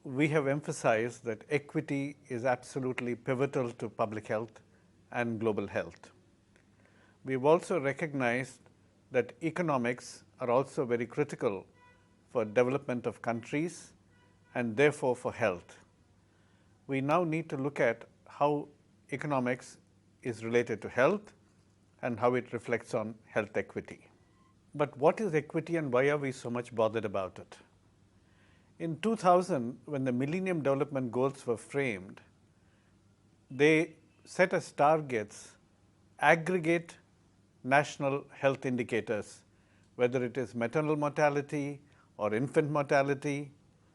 we have emphasized that equity is absolutely pivotal to public health and global health. We've also recognized that economics are also very critical for development of countries and therefore for health. We now need to look at how economics is related to health and how it reflects on health equity. But what is equity and why are we so much bothered about it? In 2000, when the Millennium Development Goals were framed, they set as targets aggregate national health indicators, whether it is maternal mortality or infant mortality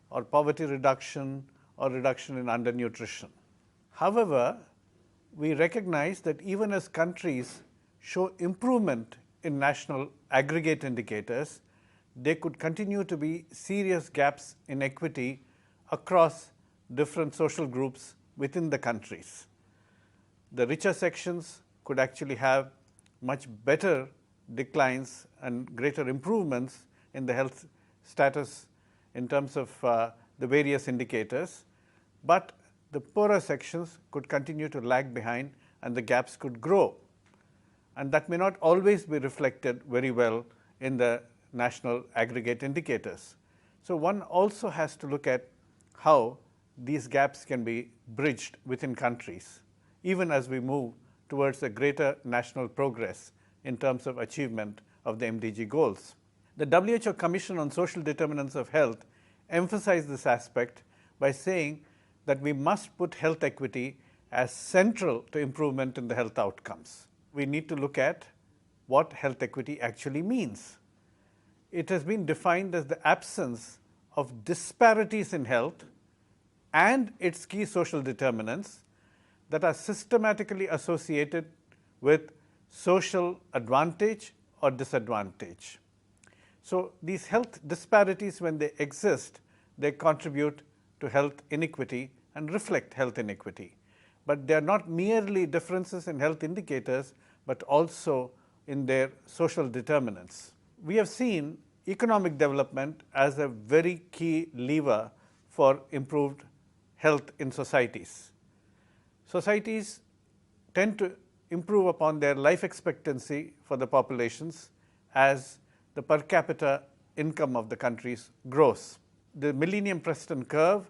or poverty reduction or reduction in undernutrition. However, we recognize that even as countries show improvement in national aggregate indicators, there could continue to be serious gaps in equity across different social groups within the countries. The richer sections could actually have much better declines and greater improvements in the health status in terms of the various indicators, but the poorer sections could continue to lag behind and the gaps could grow. And that may not always be reflected very well in the national aggregate indicators. So one also has to look at how these gaps can be bridged within countries, even as we move towards a greater national progress in terms of achievement of the MDG goals. The WHO Commission on Social Determinants of Health emphasized this aspect by saying that we must put health equity as central to improvement in the health outcomes. We need to look at what health equity actually means. It has been defined as the absence of disparities in health and its key social determinants that are systematically associated with social advantage or disadvantage. So these health disparities, when they exist, they contribute to health inequity and reflect health inequity. But they are not merely differences in health indicators, but also in their social determinants. We have seen economic development as a very key lever for improved health in societies. Societies tend to improve upon their life expectancy for the populations as the per capita income of the countries grows. The Millennium Preston curve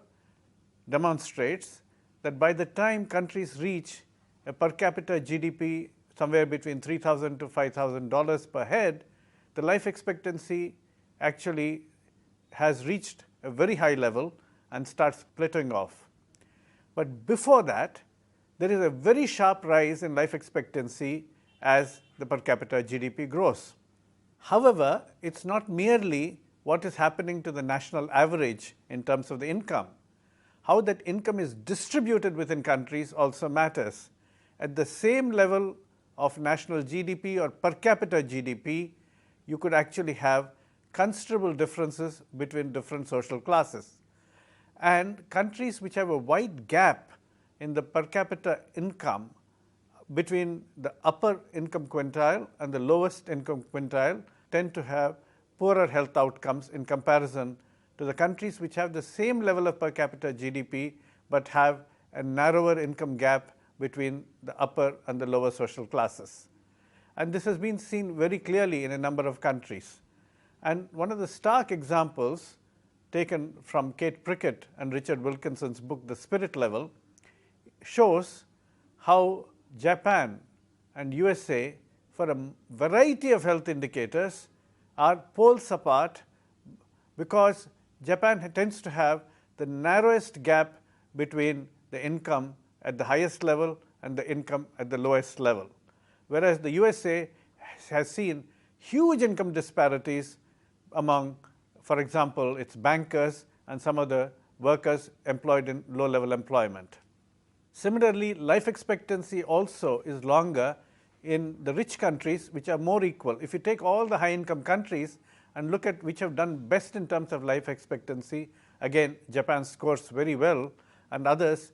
demonstrates that by the time countries reach a per capita GDP somewhere between $3,000 to $5,000 per head, the life expectancy actually has reached a very high level and starts plateauing off. But before that, there is a very sharp rise in life expectancy as the per capita GDP grows. However, it's not merely what is happening to the national average in terms of the income. How that income is distributed within countries also matters. At the same level of national GDP or per capita GDP, you could actually have considerable differences between different social classes. And countries which have a wide gap in the per capita income between the upper income quintile and the lowest income quintile tend to have poorer health outcomes in comparison to the countries which have the same level of per capita GDP but have a narrower income gap between the upper and the lower social classes. And this has been seen very clearly in a number of countries. And one of the stark examples taken from Kate Prickett and Richard Wilkinson's book, The Spirit Level, shows how Japan and USA, for a variety of health indicators, are poles apart because Japan tends to have the narrowest gap between the income at the highest level and the income at the lowest level, whereas the USA has seen huge income disparities among, for example, its bankers and some of the workers employed in low-level employment. Similarly, life expectancy also is longer in the rich countries which are more equal. If you take all the high-income countries and look at which have done best in terms of life expectancy, again, Japan scores very well, and others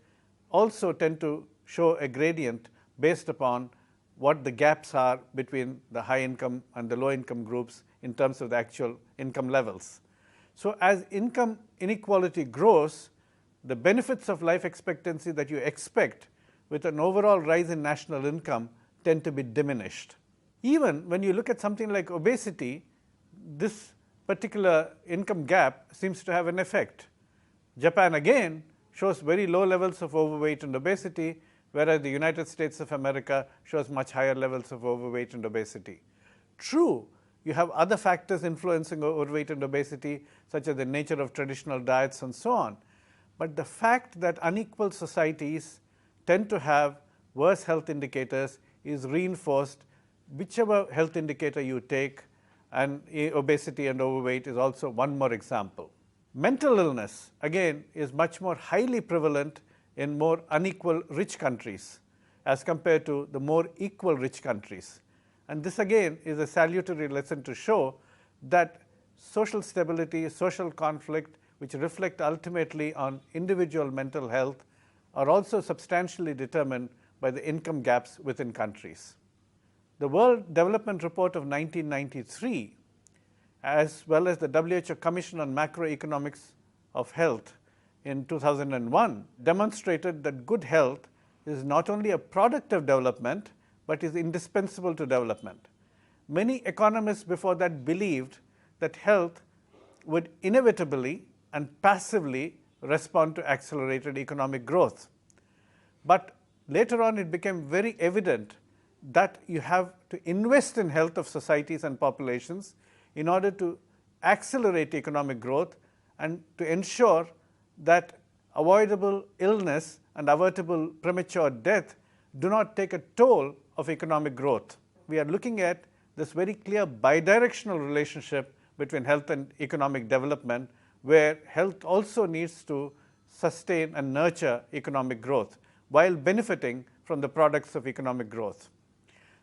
also tend to show a gradient based upon what the gaps are between the high income and the low income groups in terms of the actual income levels. So as income inequality grows, the benefits of life expectancy that you expect with an overall rise in national income tend to be diminished. Even when you look at something like obesity, this particular income gap seems to have an effect. Japan again shows very low levels of overweight and obesity, whereas the United States of America shows much higher levels of overweight and obesity. True, you have other factors influencing overweight and obesity, such as the nature of traditional diets and so on. But the fact that unequal societies tend to have worse health indicators is reinforced whichever health indicator you take, and obesity and overweight is also one more example. Mental illness, again, is much more highly prevalent in more unequal rich countries as compared to the more equal rich countries. And this again is a salutary lesson to show that social stability, social conflict, which reflect ultimately on individual mental health, are also substantially determined by the income gaps within countries. The World Development Report of 1993, as well as the WHO Commission on Macroeconomics of Health in 2001, demonstrated that good health is not only a product of development, but is indispensable to development. Many economists before that believed that health would inevitably and passively respond to accelerated economic growth. But later on, it became very evident that you have to invest in health of societies and populations in order to accelerate economic growth and to ensure that avoidable illness and avertable premature death do not take a toll of economic growth. We are looking at this very clear bidirectional relationship between health and economic development, where health also needs to sustain and nurture economic growth while benefiting from the products of economic growth.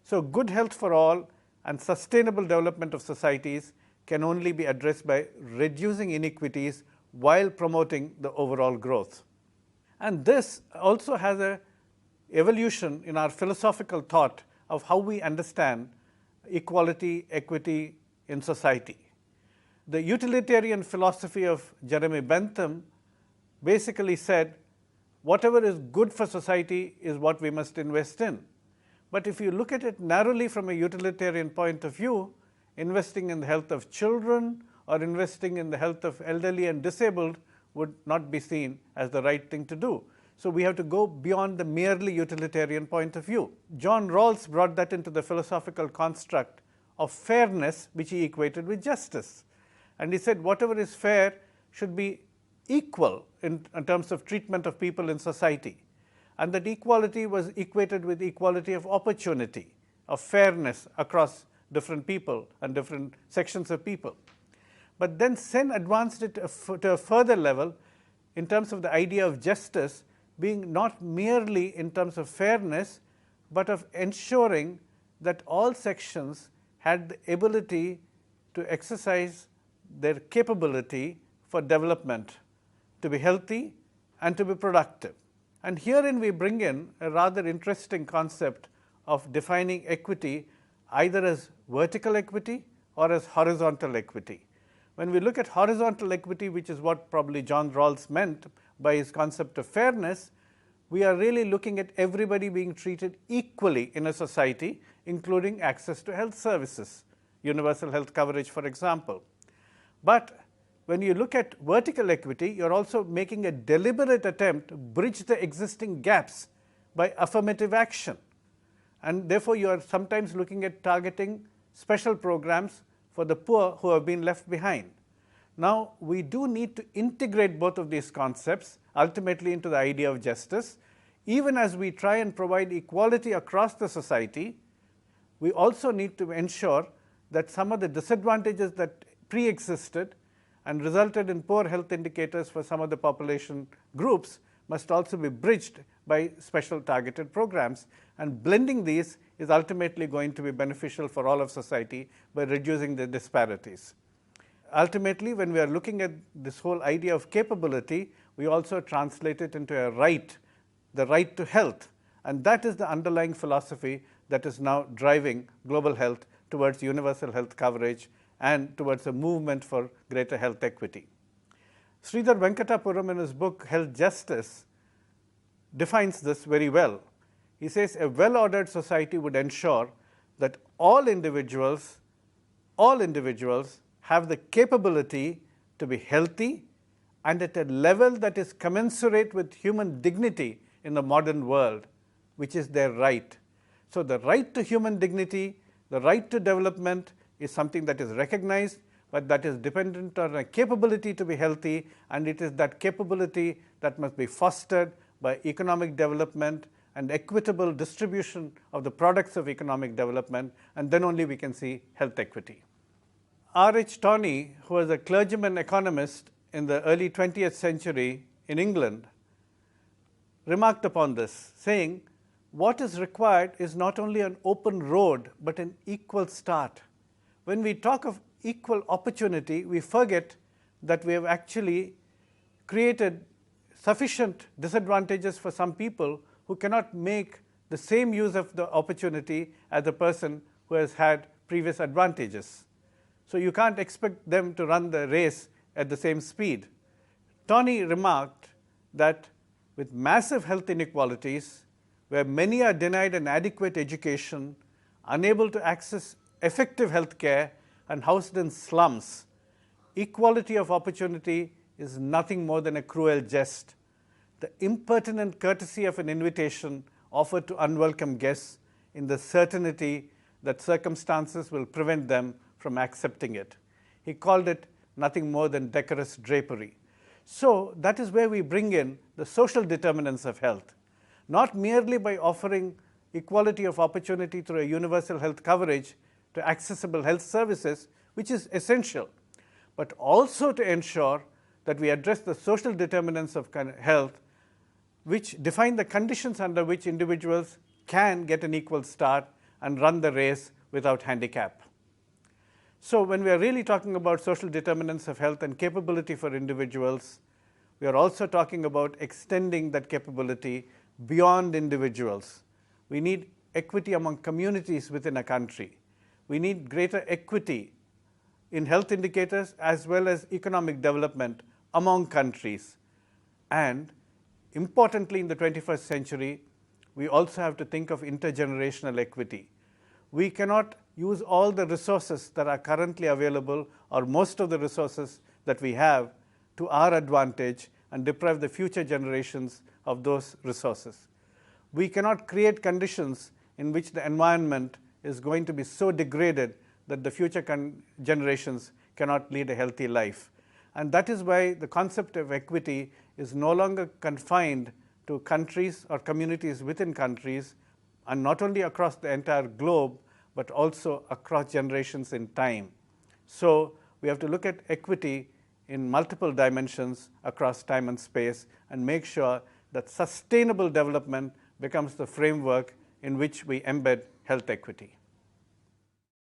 So good health for all and sustainable development of societies can only be addressed by reducing inequities while promoting the overall growth. And this also has an evolution in our philosophical thought of how we understand equality, equity in society. The utilitarian philosophy of Jeremy Bentham basically said, whatever is good for society is what we must invest in. But if you look at it narrowly from a utilitarian point of view, investing in the health of children or investing in the health of elderly and disabled would not be seen as the right thing to do. So we have to go beyond the merely utilitarian point of view. John Rawls brought that into the philosophical construct of fairness, which he equated with justice. And he said whatever is fair should be equal in terms of treatment of people in society. And that equality was equated with equality of opportunity, of fairness across different people and different sections of people. But then Sen advanced it to a further level in terms of the idea of justice being not merely in terms of fairness, but of ensuring that all sections had the ability to exercise their capability for development, to be healthy and to be productive. And herein we bring in a rather interesting concept of defining equity either as vertical equity or as horizontal equity. When we look at horizontal equity, which is what probably John Rawls meant by his concept of fairness, we are really looking at everybody being treated equally in a society, including access to health services, universal health coverage, for example. But when you look at vertical equity, you're also making a deliberate attempt to bridge the existing gaps by affirmative action. And therefore, you are sometimes looking at targeting special programs for the poor who have been left behind. Now, we do need to integrate both of these concepts ultimately into the idea of justice. Even as we try and provide equality across the society, we also need to ensure that some of the disadvantages that pre-existed and resulted in poor health indicators for some of the population groups must also be bridged by special targeted programs. And blending these is ultimately going to be beneficial for all of society by reducing the disparities. Ultimately, when we are looking at this whole idea of capability, we also translate it into a right, the right to health. And that is the underlying philosophy that is now driving global health towards universal health coverage and towards a movement for greater health equity. Sridhar Venkatapuram, in his book Health Justice, defines this very well. He says a well-ordered society would ensure that all individuals have the capability to be healthy and at a level that is commensurate with human dignity in the modern world, which is their right. So the right to human dignity, the right to development is something that is recognized, but that is dependent on a capability to be healthy, and it is that capability that must be fostered by economic development and equitable distribution of the products of economic development, and then only we can see health equity. R.H. Tawney, who was a clergyman economist in the early 20th century in England, remarked upon this, saying, what is required is not only an open road, but an equal start. When we talk of equal opportunity, we forget that we have actually created sufficient disadvantages for some people who cannot make the same use of the opportunity as the person who has had previous advantages. So you can't expect them to run the race at the same speed. Tawney remarked that with massive health inequalities, where many are denied an adequate education, unable to access effective health care, and housed in slums, equality of opportunity is nothing more than a cruel jest. The impertinent courtesy of an invitation offered to unwelcome guests in the certainty that circumstances will prevent them from accepting it. He called it nothing more than decorous drapery. So that is where we bring in the social determinants of health, not merely by offering equality of opportunity through a universal health coverage to accessible health services, which is essential, but also to ensure that we address the social determinants of health, which define the conditions under which individuals can get an equal start and run the race without handicap. So when we are really talking about social determinants of health and capability for individuals, we are also talking about extending that capability beyond individuals. We need equity among communities within a country. We need greater equity in health indicators as well as economic development among countries. And importantly, in the 21st century, we also have to think of intergenerational equity. We cannot use all the resources that are currently available, or most of the resources that we have, to our advantage and deprive the future generations of those resources. We cannot create conditions in which the environment is going to be so degraded that the future generations cannot lead a healthy life. And that is why the concept of equity is no longer confined to countries or communities within countries, and not only across the entire globe, but also across generations in time. So we have to look at equity in multiple dimensions across time and space and make sure that sustainable development becomes the framework in which we embed health equity.